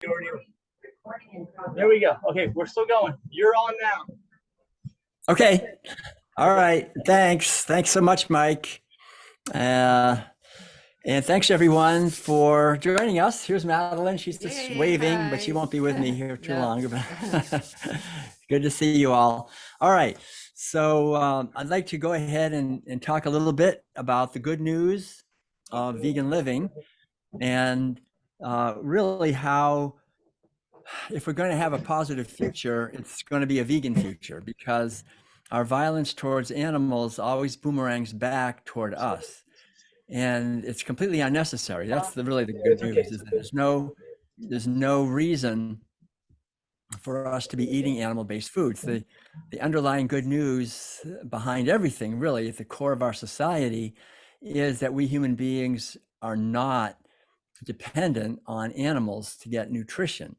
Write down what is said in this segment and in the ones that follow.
There we go. Okay, we're still going. You're on now. Okay. All right. Thanks. Thanks so much, Mike. And thanks everyone for joining us. Here's Madeline. She's just waving, Hi. but she won't be with me here too No. long. Good to see you all. All right. So I'd like to go ahead and talk a little bit about the good news of vegan living and really how, if we're going to have a positive future, it's going to be a vegan future, because our violence towards animals always boomerangs back toward us, and it's completely unnecessary. That's really the good news, is that there's no reason for us to be eating animal-based foods. The underlying good news behind everything, really, at the core of our society, is that we human beings are not dependent on animals to get nutrition.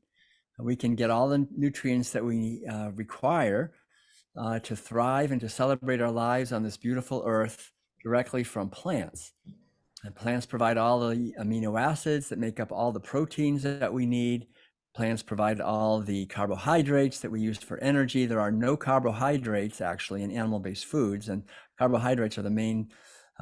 We can get all the nutrients that we require to thrive and to celebrate our lives on this beautiful earth directly from plants. And plants provide all the amino acids that make up all the proteins that we need. Plants provide all the carbohydrates that we use for energy. There are no carbohydrates actually in animal-based foods, and carbohydrates are the main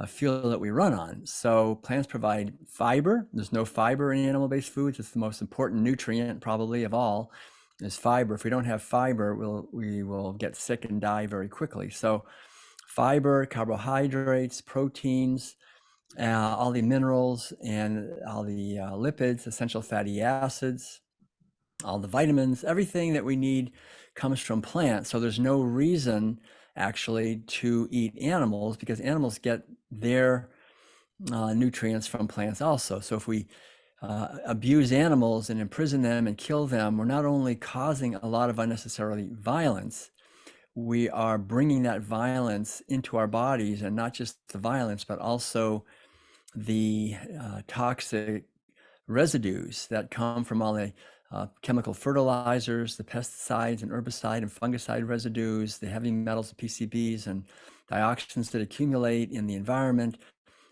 fuel that we run on. So plants provide fiber. There's no fiber in animal-based foods. It's the most important nutrient probably of all, is fiber. If we don't have fiber, we will get sick and die very quickly. So fiber, carbohydrates, proteins, all the minerals and all the lipids, essential fatty acids, all the vitamins, everything that we need comes from plants. So there's no reason actually to eat animals, because animals get their nutrients from plants also. So if we abuse animals and imprison them and kill them, we're not only causing a lot of unnecessary violence, we are bringing that violence into our bodies, and not just the violence, but also the toxic residues that come from all the chemical fertilizers, the pesticides and herbicide and fungicide residues, the heavy metals, PCBs and dioxins that accumulate in the environment,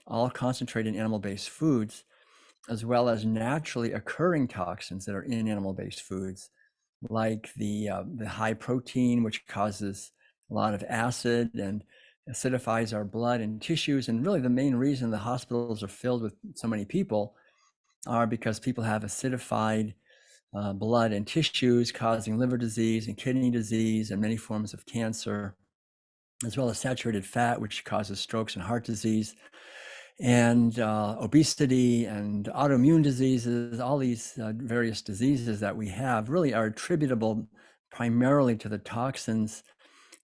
all concentrated in animal-based foods, as well as naturally occurring toxins that are in animal-based foods, like the high protein, which causes a lot of acid and acidifies our blood and tissues. And really the main reason the hospitals are filled with so many people are because people have acidified blood and tissues, causing liver disease and kidney disease and many forms of cancer, as well as saturated fat, which causes strokes and heart disease, and obesity and autoimmune diseases. All these various diseases that we have really are attributable primarily to the toxins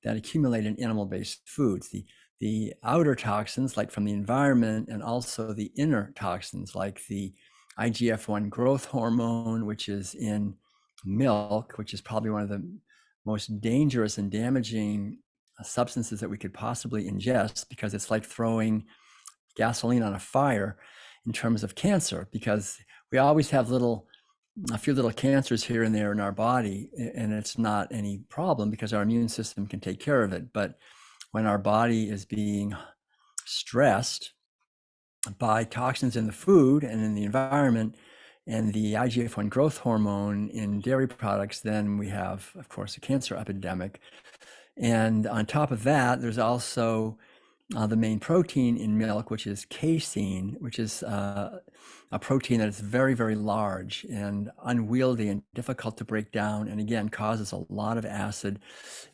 that accumulate in animal-based foods. The outer toxins, like from the environment, and also the inner toxins, like the IGF-1 growth hormone, which is in milk, which is probably one of the most dangerous and damaging substances that we could possibly ingest, because it's like throwing gasoline on a fire in terms of cancer, because we always have a few little cancers here and there in our body, and it's not any problem because our immune system can take care of it. But when our body is being stressed by toxins in the food and in the environment and the IGF-1 growth hormone in dairy products, then we have, of course, a cancer epidemic. And on top of that, there's also the main protein in milk, which is casein, which is a protein that is very, very large and unwieldy and difficult to break down, and again causes a lot of acid,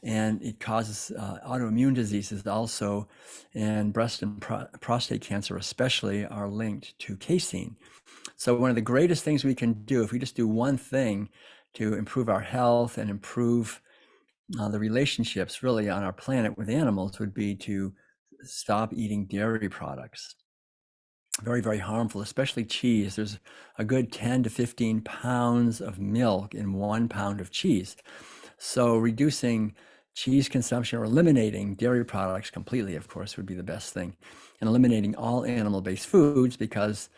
and it causes autoimmune diseases also, and breast and prostate cancer especially are linked to casein. So one of the greatest things we can do, if we just do one thing to improve our health and improve the relationships really on our planet with animals, would be to stop eating dairy products. Very, very harmful, especially cheese. There's a good 10 to 15 pounds of milk in 1 pound of cheese. So reducing cheese consumption, or eliminating dairy products completely, of course, would be the best thing. And eliminating all animal-based foods, because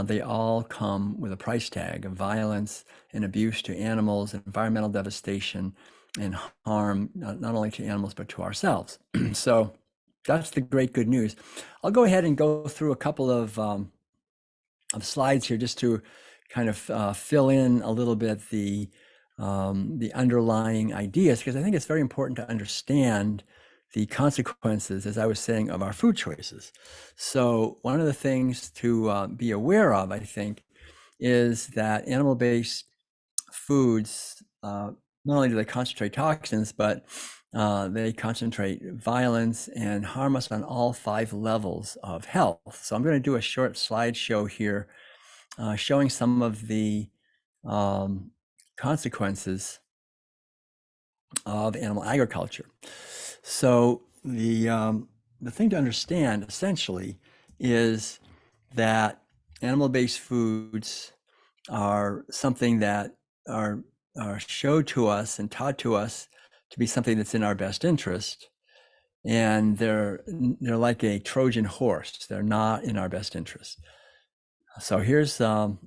they all come with a price tag of violence and abuse to animals, and environmental devastation and harm, not only to animals, but to ourselves. So that's the great good news. I'll go ahead and go through a couple of slides here just to kind of fill in a little bit the underlying ideas, because I think it's very important to understand the consequences, as I was saying, of our food choices. So one of the things to be aware of, I think, is that animal-based foods, not only do they concentrate toxins, but they concentrate violence and harm us on all 5 levels of health. So I'm going to do a short slideshow here showing some of the consequences of animal agriculture. So the thing to understand essentially is that animal-based foods are something that are showed to us and taught to us to be something that's in our best interest, and they're like a Trojan horse. They're not in our best interest. So here's let's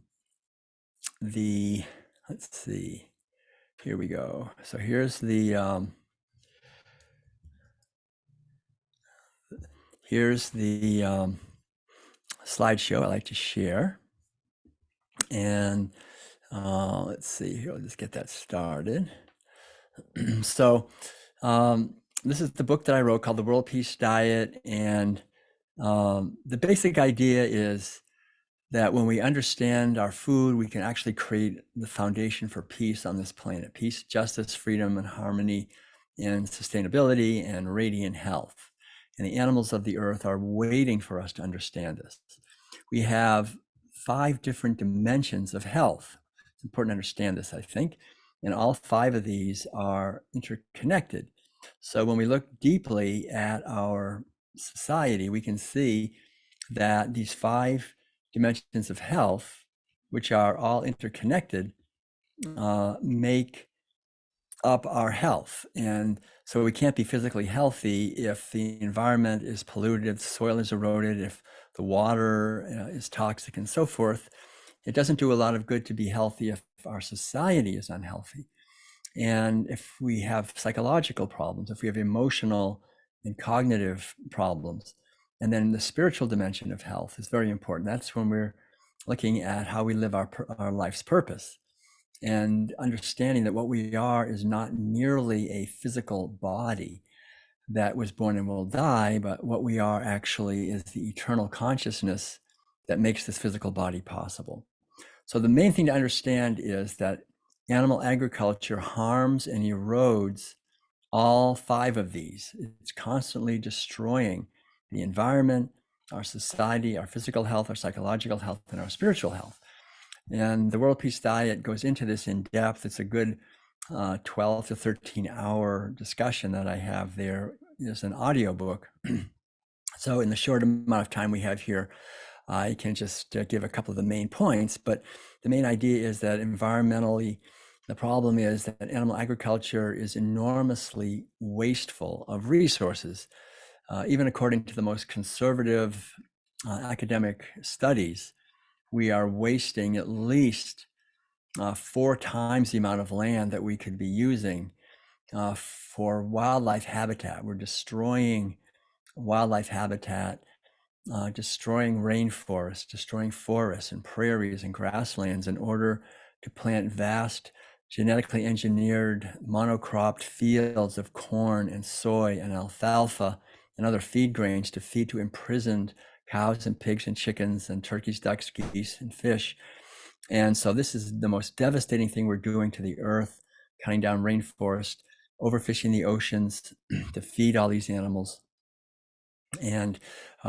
see, here we go. So here's the slideshow I like to share. And let's see here, I'll just get that started. So this is the book that I wrote called The World Peace Diet. And the basic idea is that when we understand our food, we can actually create the foundation for peace on this planet: peace, justice, freedom, and harmony, and sustainability, and radiant health. And the animals of the earth are waiting for us to understand this. We have 5 different dimensions of health. It's important to understand this, I think. And all 5 of these are interconnected. So when we look deeply at our society, we can see that these 5 dimensions of health, which are all interconnected, make up our health. And so we can't be physically healthy if the environment is polluted, if the soil is eroded, if the water is toxic, and so forth. It doesn't do a lot of good to be healthy if our society is unhealthy. And if we have psychological problems, if we have emotional and cognitive problems, and then the spiritual dimension of health is very important. That's when we're looking at how we live our life's purpose, and understanding that what we are is not merely a physical body that was born and will die, but what we are actually is the eternal consciousness that makes this physical body possible. So the main thing to understand is that animal agriculture harms and erodes all 5 of these. It's constantly destroying the environment, our society, our physical health, our psychological health, and our spiritual health. And the World Peace Diet goes into this in depth. It's a good 12 to 13 hour discussion that I have there. It's an audio book. So in the short amount of time we have here, I can just give a couple of the main points, but the main idea is that environmentally, the problem is that animal agriculture is enormously wasteful of resources. Even according to the most conservative academic studies, we are wasting at least 4 times the amount of land that we could be using for wildlife habitat. We're destroying wildlife habitat, destroying rainforests, destroying forests and prairies and grasslands in order to plant vast genetically engineered monocropped fields of corn and soy and alfalfa and other feed grains to feed to imprisoned cows and pigs and chickens and turkeys, ducks, geese, and fish. And so this is the most devastating thing we're doing to the earth: cutting down rainforest, overfishing the oceans to feed all these animals, and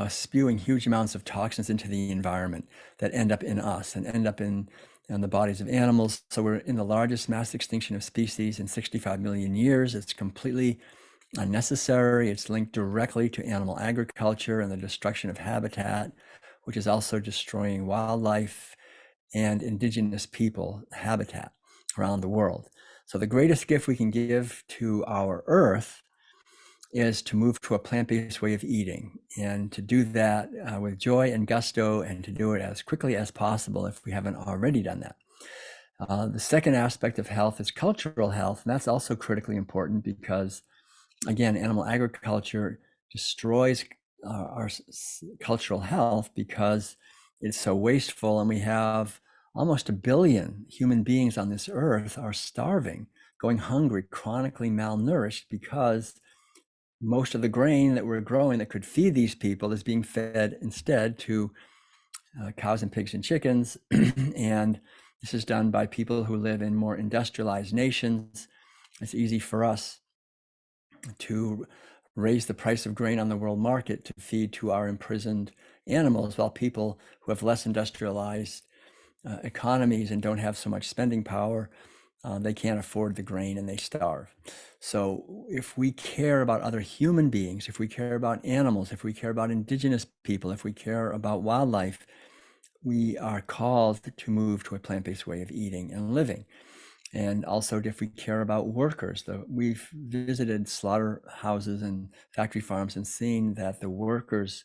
spewing huge amounts of toxins into the environment that end up in us and end up in the bodies of animals. So we're in the largest mass extinction of species in 65 million years. It's completely unnecessary. It's linked directly to animal agriculture and the destruction of habitat, which is also destroying wildlife and indigenous people habitat around the world. So the greatest gift we can give to our earth is to move to a plant-based way of eating, and to do that with joy and gusto, and to do it as quickly as possible if we haven't already done that. The second aspect of health is cultural health, and that's also critically important because, again, animal agriculture destroys our cultural health because it's so wasteful, and we have almost 1 billion human beings on this earth are starving, going hungry, chronically malnourished, because most of the grain that we're growing that could feed these people is being fed instead to cows and pigs and chickens. And this is done by people who live in more industrialized nations. It's easy for us to raise the price of grain on the world market to feed to our imprisoned animals, while people who have less industrialized economies and don't have so much spending power, they can't afford the grain and they starve. So if we care about other human beings, if we care about animals, if we care about indigenous people, if we care about wildlife, we are called to move to a plant-based way of eating and living. And also, if we care about workers, we've visited slaughterhouses and factory farms and seen that the workers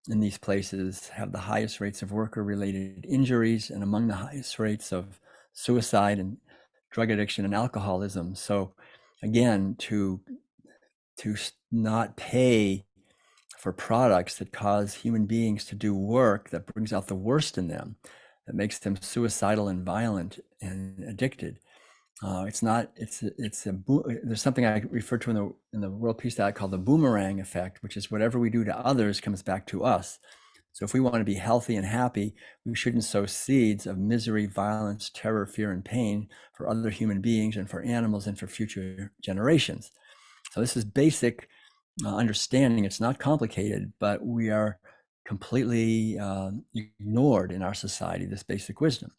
in these places have the highest rates of worker-related injuries and among the highest rates of suicide and drug addiction and alcoholism. So again, to not pay for products that cause human beings to do work that brings out the worst in them, that makes them suicidal and violent and addicted. There's something I refer to in the World Peace Diet called the boomerang effect, which is whatever we do to others comes back to us. So if we want to be healthy and happy, we shouldn't sow seeds of misery, violence, terror, fear, and pain for other human beings and for animals and for future generations. So this is basic understanding. It's not complicated, but we are completely ignored in our society, this basic wisdom.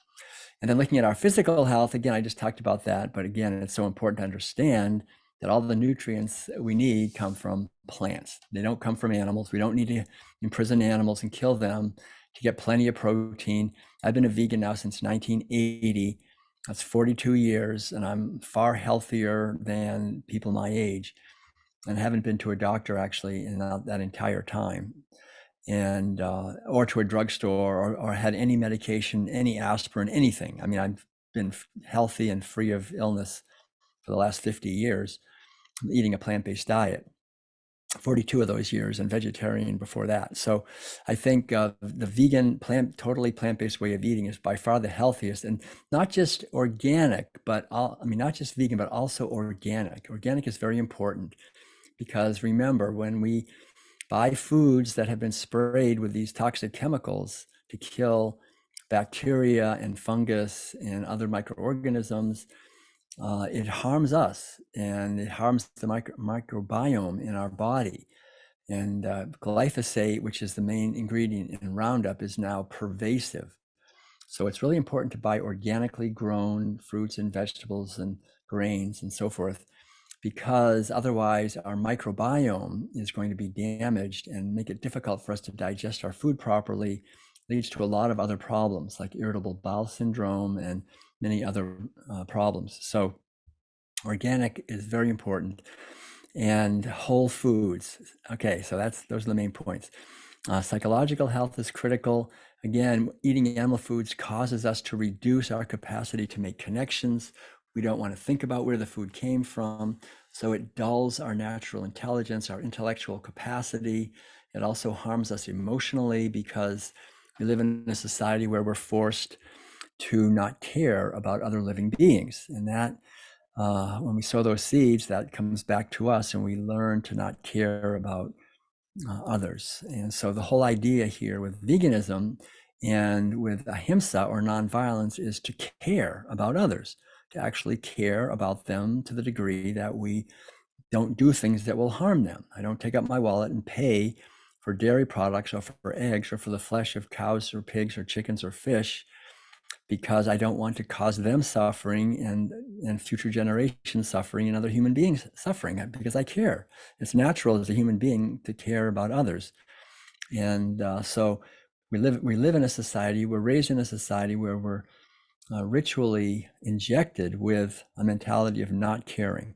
And then looking at our physical health, again, I just talked about that, but again, it's so important to understand that all the nutrients we need come from plants. They don't come from animals. We don't need to imprison animals and kill them to get plenty of protein. I've been a vegan now since 1980. That's 42 years, and I'm far healthier than people my age, and haven't been to a doctor actually in that entire time, and or to a drugstore or had any medication, any aspirin, anything. I mean, I've been healthy and free of illness for the last 50 years, eating a plant-based diet, 42 of those years, and vegetarian before that. So I think the vegan, totally plant-based way of eating is by far the healthiest, and not just organic, but not just vegan, but also organic. Organic is very important, because remember, when we buy foods that have been sprayed with these toxic chemicals to kill bacteria and fungus and other microorganisms, it harms us, and it harms the microbiome in our body. And glyphosate, which is the main ingredient in Roundup, is now pervasive. So it's really important to buy organically grown fruits and vegetables and grains and so forth, because otherwise our microbiome is going to be damaged and make it difficult for us to digest our food properly. Leads to a lot of other problems like irritable bowel syndrome and many other problems. So organic is very important, and whole foods. Okay, so those are the main points. Psychological health is critical. Again, eating animal foods causes us to reduce our capacity to make connections. We don't want to think about where the food came from. So it dulls our natural intelligence, our intellectual capacity. It also harms us emotionally, because we live in a society where we're forced to not care about other living beings. And that, when we sow those seeds, that comes back to us, and we learn to not care about others. And so the whole idea here with veganism and with ahimsa, or nonviolence, is to care about others, to actually care about them to the degree that we don't do things that will harm them. I don't take up my wallet and pay for dairy products or for eggs or for the flesh of cows or pigs or chickens or fish, because I don't want to cause them suffering and future generations suffering and other human beings suffering, because I care. It's natural as a human being to care about others. And so we live in a society, we're raised in a society where we're ritually injected with a mentality of not caring.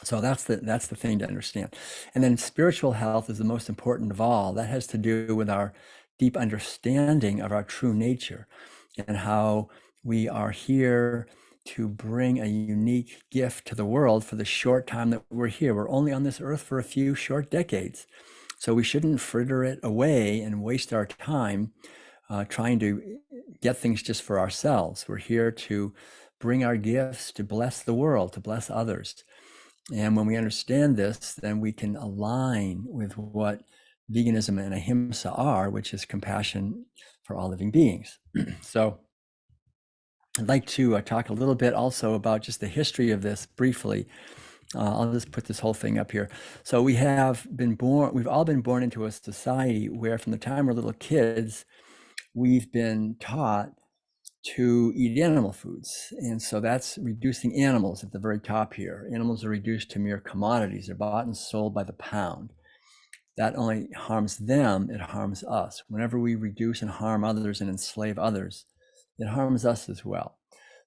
So that's the thing to understand. And then spiritual health is the most important of all. That has to do with our deep understanding of our true nature, and how we are here to bring a unique gift to the world for the short time that we're here. We're only on this earth for a few short decades. So we shouldn't fritter it away and waste our time trying to get things just for ourselves. We're here to bring our gifts to bless the world, to bless others. And when we understand this, then we can align with what veganism and ahimsa are, which is compassion for all living beings. So I'd like to talk a little bit also about just the history of this briefly. I'll just put this whole thing up here. So we've all been born into a society where from the time we're little kids, we've been taught to eat animal foods. And so that's reducing animals at the very top here. Animals are reduced to mere commodities. They're bought and sold by the pound. That only harms them, it harms us. Whenever we reduce and harm others and enslave others, it harms us as well.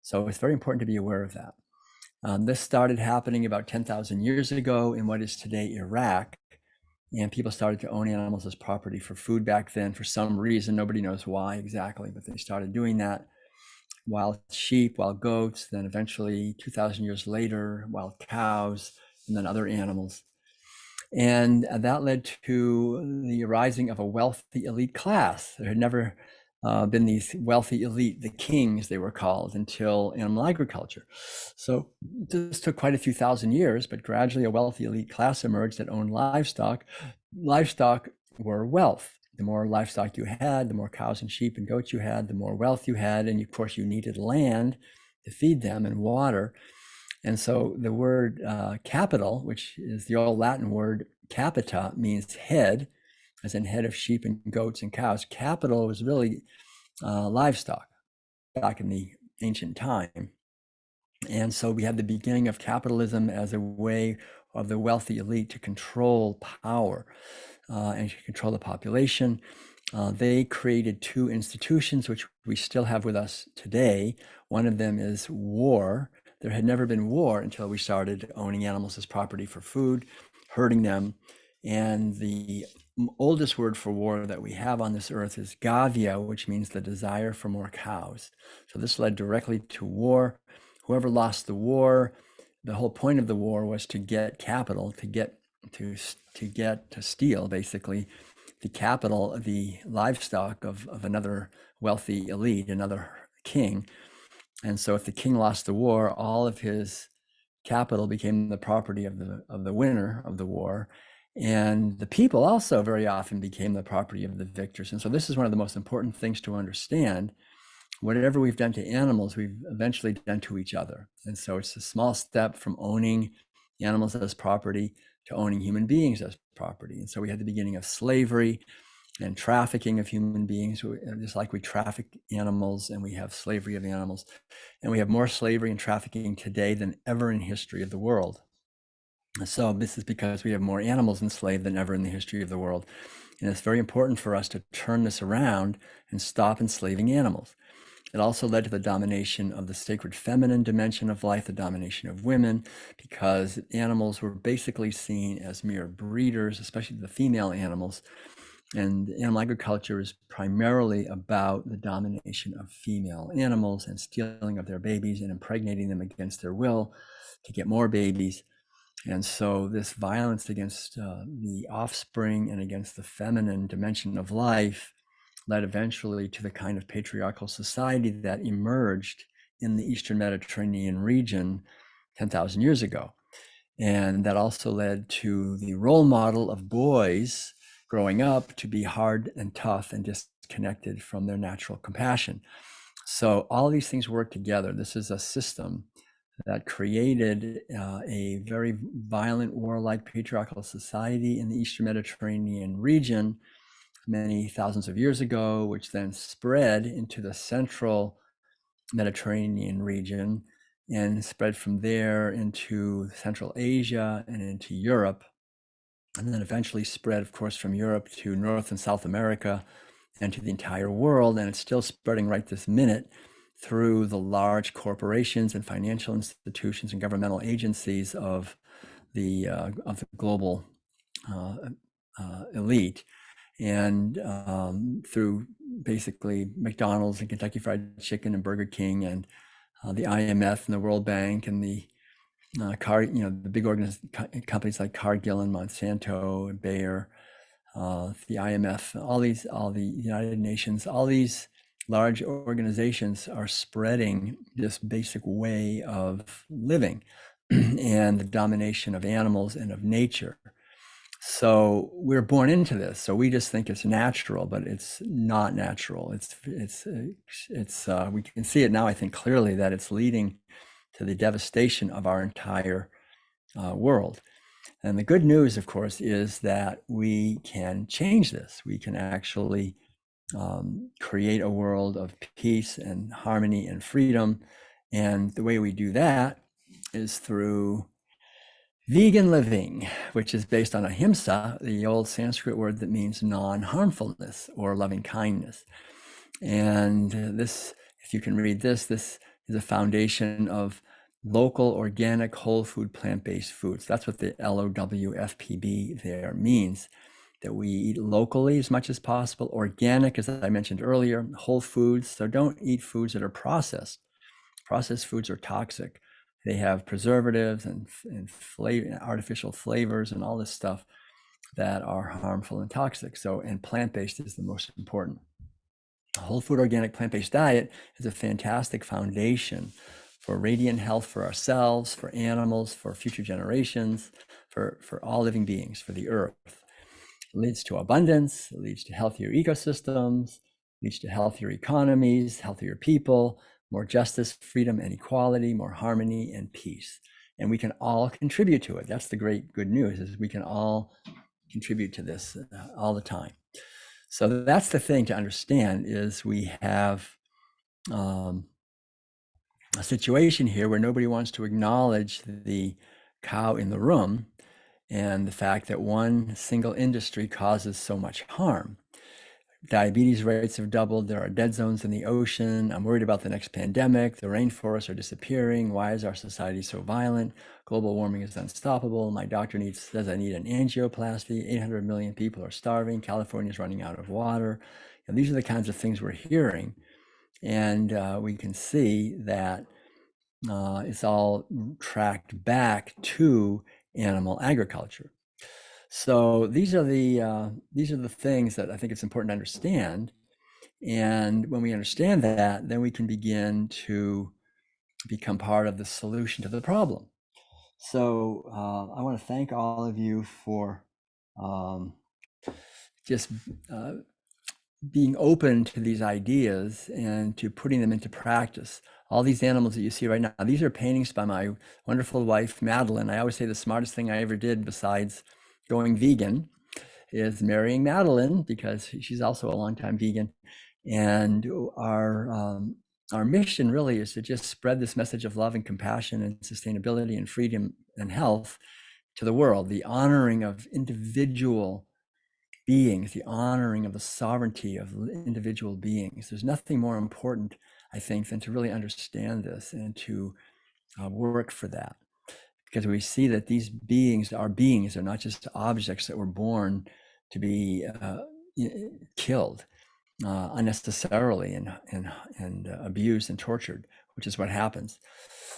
So it's very important to be aware of that. This started happening about 10,000 years ago in what is today Iraq. And people started to own animals as property for food back then for some reason. Nobody knows why exactly, but they started doing that. Wild sheep, wild goats, then eventually 2,000 years later, wild cows, and then other animals. And that led to the rising of a wealthy elite class. There had never been these wealthy elite, the kings they were called, until animal agriculture. So this took quite a few thousand years, but gradually a wealthy elite class emerged that owned livestock. Livestock were wealth. The more livestock you had, the more cows and sheep and goats you had, the more wealth you had. And of course, you needed land to feed them and water. And so the word capital, which is the old Latin word capita, means head, as in head of sheep and goats and cows. Capital was really livestock back in the ancient time. And so we had the beginning of capitalism as a way of the wealthy elite to control power and to control the population. They created two institutions, which we still have with us today. One of them is war. There had never been war until we started owning animals as property for food, herding them. And the oldest word for war that we have on this earth is gavia, which means the desire for more cows. So this led directly to war. Whoever lost the war, the whole point of the war was to get capital, to steal basically the capital, the livestock of another wealthy elite, another king. And so if the king lost the war, all of his capital became the property of the winner of the war. And the people also very often became the property of the victors. And so this is one of the most important things to understand. Whatever we've done to animals, we've eventually done to each other. And so it's a small step from owning animals as property to owning human beings as property. And so we had the beginning of slavery and trafficking of human beings, just like we traffic animals and we have slavery of animals. And we have more slavery and trafficking today than ever in history of the world. So this is because we have more animals enslaved than ever in the history of the world. And it's very important for us to turn this around and stop enslaving animals. It also led to the domination of the sacred feminine dimension of life, the domination of women, because animals were basically seen as mere breeders, especially the female animals. And animal agriculture is primarily about the domination of female animals and stealing of their babies and impregnating them against their will to get more babies. And so this violence against the offspring and against the feminine dimension of life led eventually to the kind of patriarchal society that emerged in the Eastern Mediterranean region 10,000 years ago. And that also led to the role model of boys growing up to be hard and tough and disconnected from their natural compassion. So all these things work together. This is a system that created a very violent, warlike, patriarchal society in the Eastern Mediterranean region many thousands of years ago, which then spread into the central Mediterranean region and spread from there into Central Asia and into Europe, and then eventually spread, of course, from Europe to North and South America and to the entire world. And it's still spreading right this minute through the large corporations and financial institutions and governmental agencies of the global elite. And through basically McDonald's and Kentucky Fried Chicken and Burger King and the IMF and the World Bank and the the big companies like Cargill and Monsanto and Bayer, the IMF, all the United Nations, all these large organizations are spreading this basic way of living and the domination of animals and of nature. So we're born into this. So we just think it's natural, but it's not natural. We can see it now, I think, clearly that it's leading to the devastation of our entire world. And the good news, of course, is that we can change this. We can actually create a world of peace and harmony and freedom. And the way we do that is through vegan living, which is based on ahimsa, the old Sanskrit word that means non-harmfulness or loving kindness. And this, if you can read this is a foundation of local, organic, whole food, plant-based foods. That's what the LOWFPB there means, that we eat locally as much as possible, organic, as I mentioned earlier, whole foods. So don't eat foods that are processed. Processed foods are toxic. They have preservatives and artificial flavors and all this stuff that are harmful and toxic. So, and plant-based is the most important. A whole food, organic, plant-based diet is a fantastic foundation for radiant health for ourselves, for animals, for future generations, for all living beings, for the earth. It leads to abundance, it leads to healthier ecosystems, leads to healthier economies, healthier people, more justice, freedom, and equality, more harmony and peace. And we can all contribute to it. That's the great good news, is we can all contribute to this all the time. So that's the thing to understand, is we have a situation here where nobody wants to acknowledge the cow in the room and the fact that one single industry causes so much harm. Diabetes rates have doubled. There are dead zones in the ocean. I'm worried about the next pandemic. The rainforests are disappearing. Why is our society so violent? Global warming is unstoppable. My doctor says I need an angioplasty. 800 million people are starving. California is running out of water. And these are the kinds of things we're hearing. And we can see that it's all tracked back to animal agriculture. So these are the things that I think it's important to understand. And when we understand that, then we can begin to become part of the solution to the problem. So I want to thank all of you for just being open to these ideas and to putting them into practice. All these animals that you see right now, these are paintings by my wonderful wife, Madeline. I always say the smartest thing I ever did besides going vegan is marrying Madeline, because she's also a longtime vegan. And our mission really is to just spread this message of love and compassion and sustainability and freedom and health to the world, the honoring of individual beings, the honoring of the sovereignty of individual beings. There's nothing more important, I think, than to really understand this and to work for that. Because we see that these beings are beings, they're not just objects that were born to be killed unnecessarily and abused and tortured, which is what happens.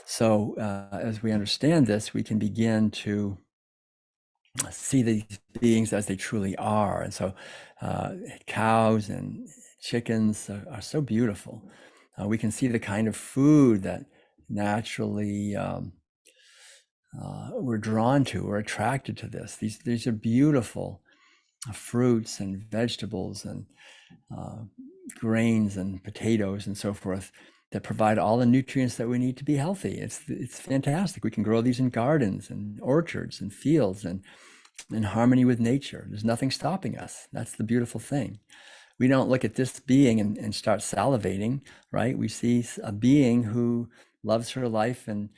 So as we understand this, we can begin to see these beings as they truly are. And so cows and chickens are so beautiful. We can see the kind of food that naturally we're drawn to, we're attracted to this. These are beautiful fruits and vegetables and grains and potatoes and so forth that provide all the nutrients that we need to be healthy. It's fantastic. We can grow these in gardens and orchards and fields and in harmony with nature. There's nothing stopping us. That's the beautiful thing. We don't look at this being and start salivating, right? We see a being who loves her life and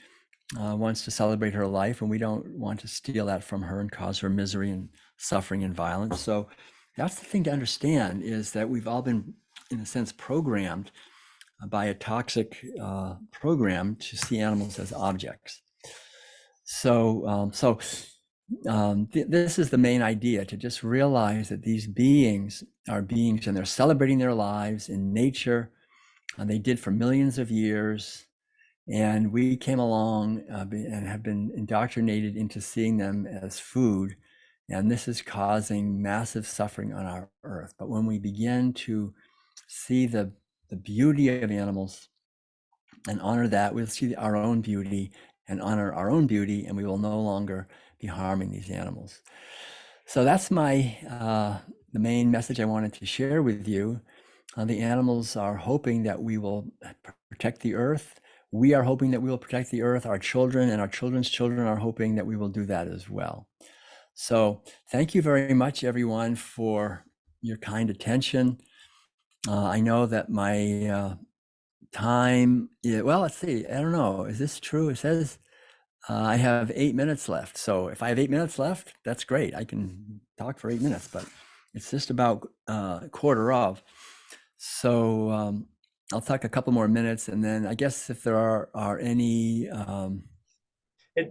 wants to celebrate her life, and we don't want to steal that from her and cause her misery and suffering and violence. So that's the thing to understand, is that we've all been, in a sense, programmed by a toxic program to see animals as objects. So, this is the main idea, to just realize that these beings are beings and they're celebrating their lives in nature, and they did for millions of years. And we came along and have been indoctrinated into seeing them as food And this is causing massive suffering on our earth. But when we begin to see the beauty of animals and honor that, we'll see our own beauty and honor our own beauty, and we will no longer be harming these animals. So that's my the main message I wanted to share with you. The animals are hoping that we will protect the earth. We are hoping that we will protect the earth. Our children and our children's children are hoping that we will do that as well. So thank you very much, everyone, for your kind attention. I know that my time, well, let's see. I don't know. Is this true? It says I have 8 minutes left. So if I have 8 minutes left, that's great. I can talk for 8 minutes, but it's just about a quarter of. So I'll talk a couple more minutes, and then I guess if there are any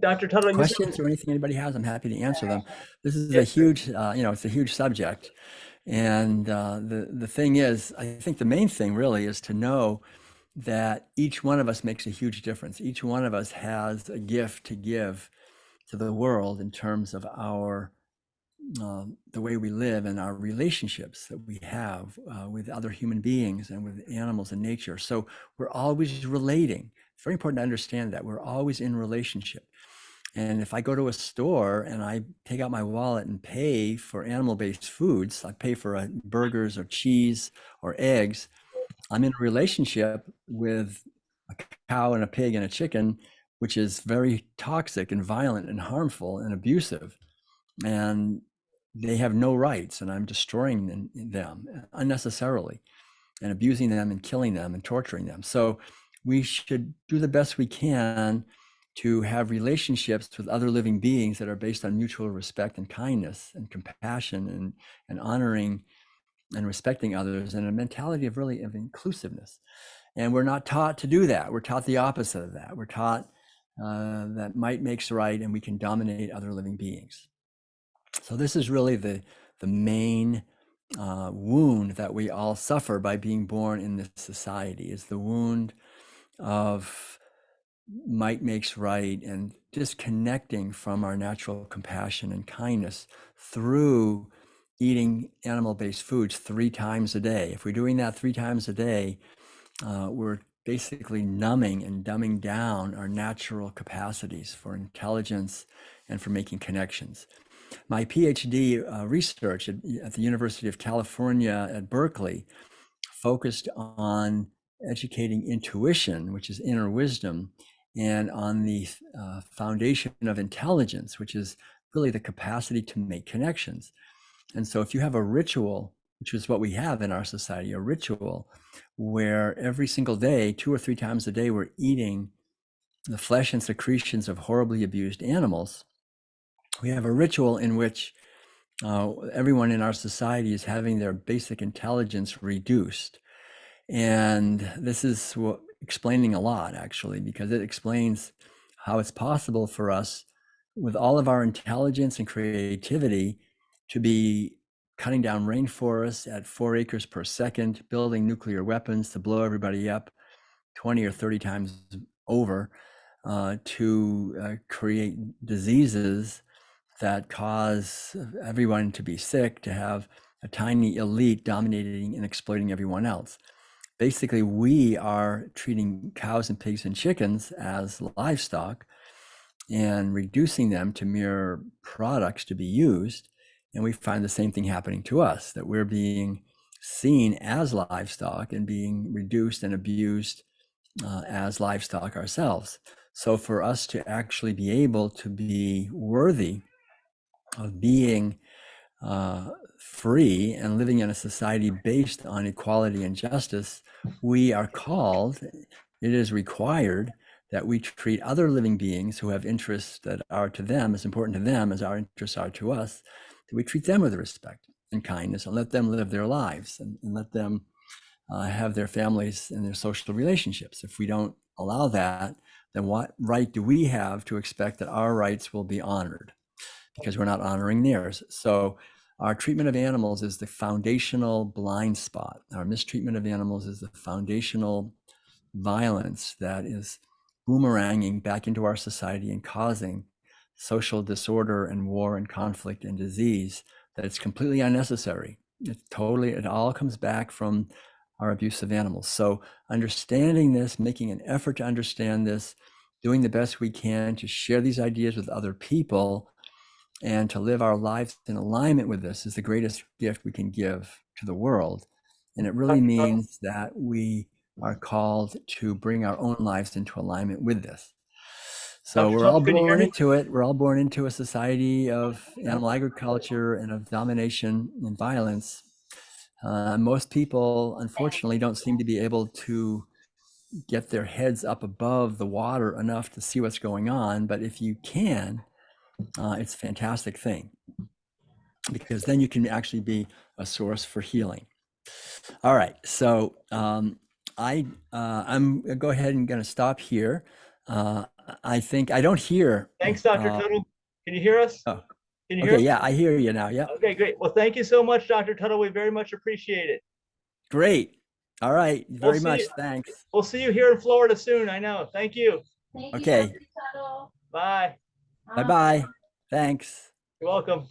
Dr. Tuttle, questions or anything anybody has, I'm happy to answer them. This is a Yes, sir. huge, it's a huge subject. And the thing is, I think the main thing really is to know that each one of us makes a huge difference. Each one of us has a gift to give to the world in terms of our the way we live and our relationships that we have with other human beings and with animals and nature. So we're always relating. It's very important to understand that we're always in relationship. And if I go to a store and I take out my wallet and pay for animal-based foods, I pay for burgers or cheese or eggs, I'm in a relationship with a cow and a pig and a chicken, which is very toxic and violent and harmful and abusive. And they have no rights, and I'm destroying them unnecessarily and abusing them and killing them and torturing them. So we should do the best we can to have relationships with other living beings that are based on mutual respect and kindness and compassion and honoring and respecting others, and a mentality of really of inclusiveness. And we're not taught to do that. We're taught the opposite of that. We're taught that might makes right, and we can dominate other living beings. So this is really the main wound that we all suffer by being born in this society, is the wound of might makes right and disconnecting from our natural compassion and kindness through eating animal-based foods 3 times a day. If we're doing that 3 times a day, we're basically numbing and dumbing down our natural capacities for intelligence and for making connections. My PhD research at the University of California at Berkeley focused on educating intuition, which is inner wisdom, and on the foundation of intelligence, which is really the capacity to make connections. And so if you have a ritual, which is what we have in our society, a ritual where every single day, 2 or 3 times a day, we're eating the flesh and secretions of horribly abused animals, we have a ritual in which everyone in our society is having their basic intelligence reduced. And this is explaining a lot, actually, because it explains how it's possible for us, with all of our intelligence and creativity, to be cutting down rainforests at 4 acres per second, building nuclear weapons to blow everybody up 20 or 30 times over, to create diseases that cause everyone to be sick, to have a tiny elite dominating and exploiting everyone else. Basically, we are treating cows and pigs and chickens as livestock and reducing them to mere products to be used. And we find the same thing happening to us, that we're being seen as livestock and being reduced and abused as livestock ourselves. So for us to actually be able to be worthy of being free and living in a society based on equality and justice, we are called, it is required that we treat other living beings who have interests that are to them as important to them as our interests are to us, that we treat them with respect and kindness and let them live their lives and let them have their families and their social relationships. If we don't allow that, then what right do we have to expect that our rights will be honored? Because we're not honoring theirs. So our treatment of animals is the foundational blind spot. Our mistreatment of animals is the foundational violence that is boomeranging back into our society and causing social disorder and war and conflict and disease, that it's completely unnecessary. It all comes back from our abuse of animals. So understanding this, making an effort to understand this, doing the best we can to share these ideas with other people and to live our lives in alignment with this is the greatest gift we can give to the world. And it really means that we are called to bring our own lives into alignment with this. So we're all born into it. We're all born into a society of animal agriculture and of domination and violence. Most people, unfortunately, don't seem to be able to get their heads up above the water enough to see what's going on. But if you can, it's a fantastic thing, because then you can actually be a source for healing. All right, so I'm gonna go ahead and gonna stop here. I think I don't hear. Thanks, Dr. Tuttle. Can you hear us? Oh, Can you hear okay, us? yeah, I hear you now. Yeah. Okay, great. Well, thank you so much, Dr. Tuttle. We very much appreciate it. Great. All right, very much. Thanks. We'll see you here in Florida soon. I know. Thank you. Okay. Bye. Bye-bye. Thanks. You're welcome.